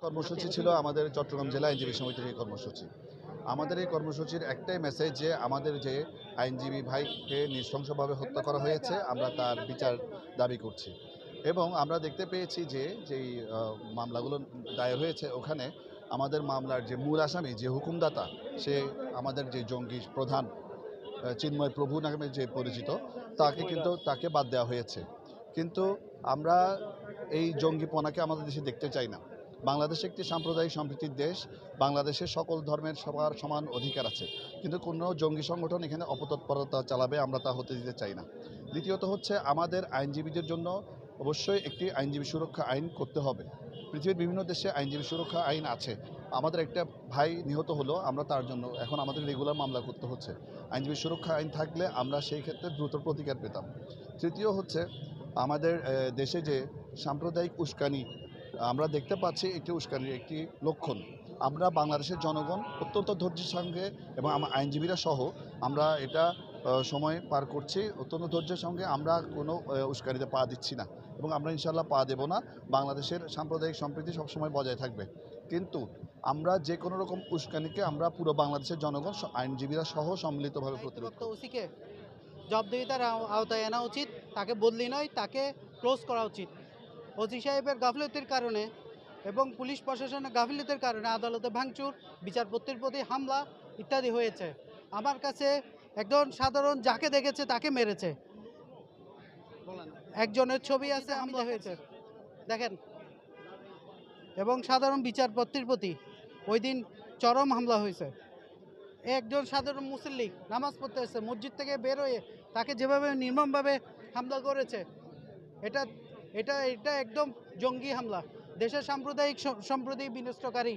কর্মসূচি ছিল আমাদের চট্টগ্রাম জেলা আইনজীবী সমিতির এই কর্মসূচি। আমাদের এই কর্মসূচির একটাই মেসেজ যে আমাদের যে আইনজীবী ভাইকে নৃশংসভাবে হত্যা করা হয়েছে, আমরা তার বিচার দাবি করছি। এবং আমরা দেখতে পেয়েছি যে যেই মামলাগুলো দায়ের হয়েছে ওখানে আমাদের মামলার যে মূল আসামি যে হুকুমদাতা, সে আমাদের যে জঙ্গি প্রধান চিন্ময় প্রভু নামে যে পরিচিত, তাকে বাদ দেওয়া হয়েছে। কিন্তু আমরা এই জঙ্গিপনাকে আমাদের দেশে দেখতে চাই না। বাংলাদেশ একটি সাম্প্রদায়িক সম্প্রীতির দেশ। বাংলাদেশের সকল ধর্মের সবার সমান অধিকার আছে, কিন্তু কোনো জঙ্গি সংগঠন এখানে অপতৎপরতা চালাবে, আমরা তা হতে দিতে চাই না। দ্বিতীয়ত হচ্ছে আমাদের আইনজীবীদের জন্য অবশ্যই একটি আইনজীবী সুরক্ষা আইন করতে হবে। পৃথিবীর বিভিন্ন দেশে আইনজীবী সুরক্ষা আইন আছে। আমাদের একটা ভাই নিহত হলো, আমরা তার জন্য এখন আমাদের রেগুলার মামলা করতে হচ্ছে। আইনজীবী সুরক্ষা আইন থাকলে আমরা সেই ক্ষেত্রে দ্রুত প্রতিকার পেতাম। তৃতীয় হচ্ছে আমাদের দেশে যে সাম্প্রদায়িক উস্কানি আমরা দেখতে পাচ্ছি, একটি উস্কানির একটি লক্ষণ। আমরা বাংলাদেশের জনগণ অত্যন্ত ধৈর্যের সঙ্গে এবং আমার আইনজীবীরা সহ আমরা এটা সময় পার করছি অত্যন্ত ধৈর্যের সঙ্গে। আমরা কোনো উস্কানিতে পা দিচ্ছি না এবং আমরা ইনশাল্লাহ পা দেব না। বাংলাদেশের সাম্প্রদায়িক সম্প্রীতি সবসময় বজায় থাকবে, কিন্তু আমরা যে কোনো রকম উস্কানিকে আমরা পুরো বাংলাদেশের জনগণ আইনজীবীরা সহ সম্মিলিতভাবে প্রতিরোধ করব। ওসিকে জবাবদিহিতার আওতায় আনা উচিত, তাকে বদলি নয়, তাকে ক্লোজ করা উচিত। ওসি সাহেবের গাফিলতির কারণে এবং পুলিশ প্রশাসনের গাফিলতির কারণে আদালতে ভাঙচুর, বিচারপতির প্রতি হামলা ইত্যাদি হয়েছে। আমার কাছে একজন সাধারণ যাকে দেখেছে তাকে মেরেছে, একজনের ছবি আছে, হামলা হয়েছে দেখেন। এবং সাধারণ বিচারপতির প্রতি ওই দিন চরম হামলা হয়েছে। একজন সাধারণ মুসল্লি নামাজ পড়তে এসেছে, মসজিদ থেকে বের হয়ে তাকে যেভাবে নির্মমভাবে হামলা করেছে, এটা এটা এটা একদম জঙ্গি হামলা। দেশের সাম্প্রদায়িক সম্প্রীতি বিনষ্টকারী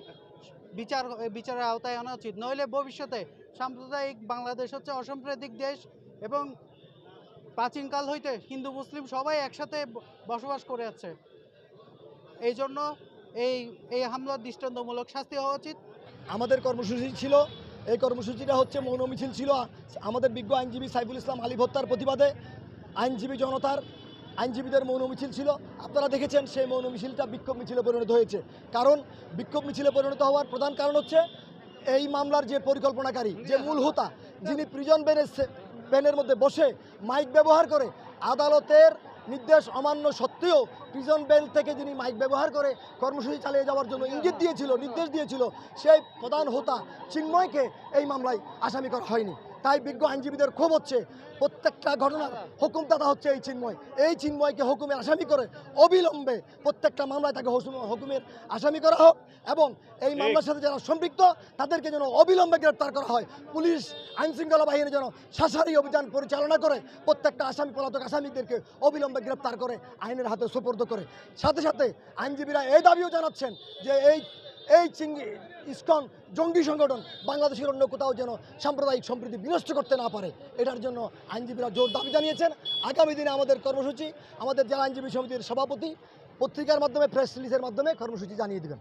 বিচারের আওতায় আনা উচিত, নইলে ভবিষ্যতে সাম্প্রদায়িক বাংলাদেশ হচ্ছে অসাম্প্রদায়িক দেশ এবং প্রাচীনকাল হইতে হিন্দু মুসলিম সবাই একসাথে বসবাস করে আছে। এই জন্য এই হামলার দৃষ্টান্তমূলক শাস্তি হওয়া উচিত। আমাদের কর্মসূচি ছিল, এই কর্মসূচিটা হচ্ছে মৌন মিছিল ছিল আমাদের বিজ্ঞ আইনজীবী সাইফুল ইসলাম আলী হত্যার প্রতিবাদে। আইনজীবীদের মৌন মিছিল ছিল। আপনারা দেখেছেন সেই মৌন মিছিলটা বিক্ষোভ মিছিলে পরিণত হয়েছে। কারণ বিক্ষোভ মিছিলে পরিণত হওয়ার প্রধান কারণ হচ্ছে এই মামলার যে পরিকল্পনাকারী, যে মূল হোতা, যিনি প্রিজন ভ্যানের মধ্যে বসে মাইক ব্যবহার করে আদালতের নির্দেশ অমান্য সত্ত্বেও প্রিজন ভ্যান থেকে যিনি মাইক ব্যবহার করে কর্মসূচি চালিয়ে যাওয়ার জন্য নির্দেশ দিয়েছিল, সেই প্রধান হোতা চিন্ময়কে এই মামলায় আসামি করা হয়নি। তাই বিজ্ঞ আইনজীবীদের ক্ষোভ হচ্ছে, প্রত্যেকটা ঘটনার হুকুমদাতা হচ্ছে এই চিন্ময়কে হুকুমের আসামি করে অবিলম্বে প্রত্যেকটা মামলায় তাকে হুকুমের আসামি করা হোক এবং এই মামলার সাথে যারা সম্পৃক্ত তাদেরকে যেন অবিলম্বে গ্রেপ্তার করা হয়। পুলিশ আইনশৃঙ্খলা বাহিনী যেন সাসারি অভিযান পরিচালনা করে প্রত্যেকটা পলাতক আসামিদেরকে অবিলম্বে গ্রেপ্তার করে আইনের হাতে সুপর্দ করে। সাথে সাথে আইনজীবীরা এই দাবিও জানাচ্ছেন যে এই ইসকন জঙ্গি সংগঠন বাংলাদেশের অন্য কোথাও যেন সাম্প্রদায়িক সম্প্রীতি বিনষ্ট করতে না পারে, এটার জন্য আইনজীবীরা জোর দাবি জানিয়েছেন। আগামী দিনে আমাদের কর্মসূচি আমাদের জেলা আইনজীবী সমিতির সভাপতি পত্রিকার মাধ্যমে, প্রেস রিলিজের মাধ্যমে কর্মসূচি জানিয়ে দেবেন।